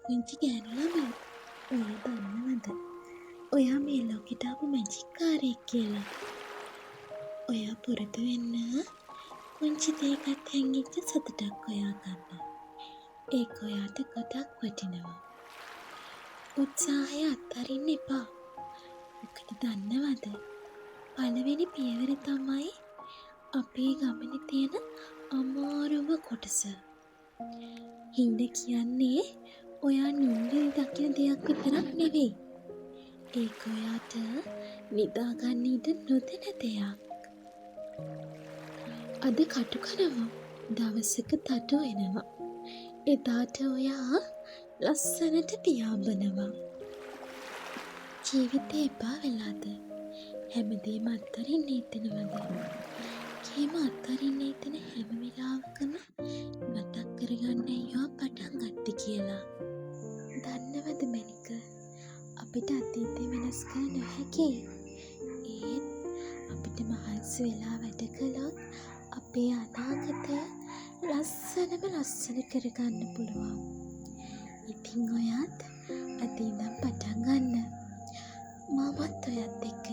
පුංචි ගෑනු ළමයි. ඔයා දන්නවද? ඔයා මේ ලෝකෙට ආපු මැජික් කාරයෙක් කියලා. ඔයා පුරුදු වෙන්න පුංචි දෙයකට හැංගිච්ච සතුටක් හොයාගන්න. ඒක ඔයාට ගොඩක් වටිනවා. උත්සාහය අත්හරින්න එපා. මොකද දන්නවද? පළවෙනි පියවර තමයි අපේ ගමනේ තියෙන අමාරුම කොටස. හිඳ කියන්නේ ඔයා නිින්දෙන් දකින දෙයක් විතරක් නෙවෙයි. ඒක ඔයාට නිදාගන්න ඉඩ නොදෙන දෙයක්. අද කටු කනවා. දවසක තටු වෙනවා. එදාට ඔයා ලස්සනට පියාඹනවා. ජීවිතේ එපා වෙලාද? හැමදේම අත්හරින්න හිතෙනවද? කේම අත්හරින්න හිතෙන හැම වෙලාවකම මතක් කරගන්න අයියෝ පටන් ගත්තේ කියලා. දන්නවද මැනික? අපිට අතීතේ වෙනස් කළ නොහැකි. ඒත් අපිට මහන්සි වෙලා වැඩ කළොත් අපේ අනාගතය ලස්සන කරගන්න පුළුවන්. ඉතින් ඔයත් අද ඉඳන් පටන් ගන්න. මමත් ඔයත් එක්ක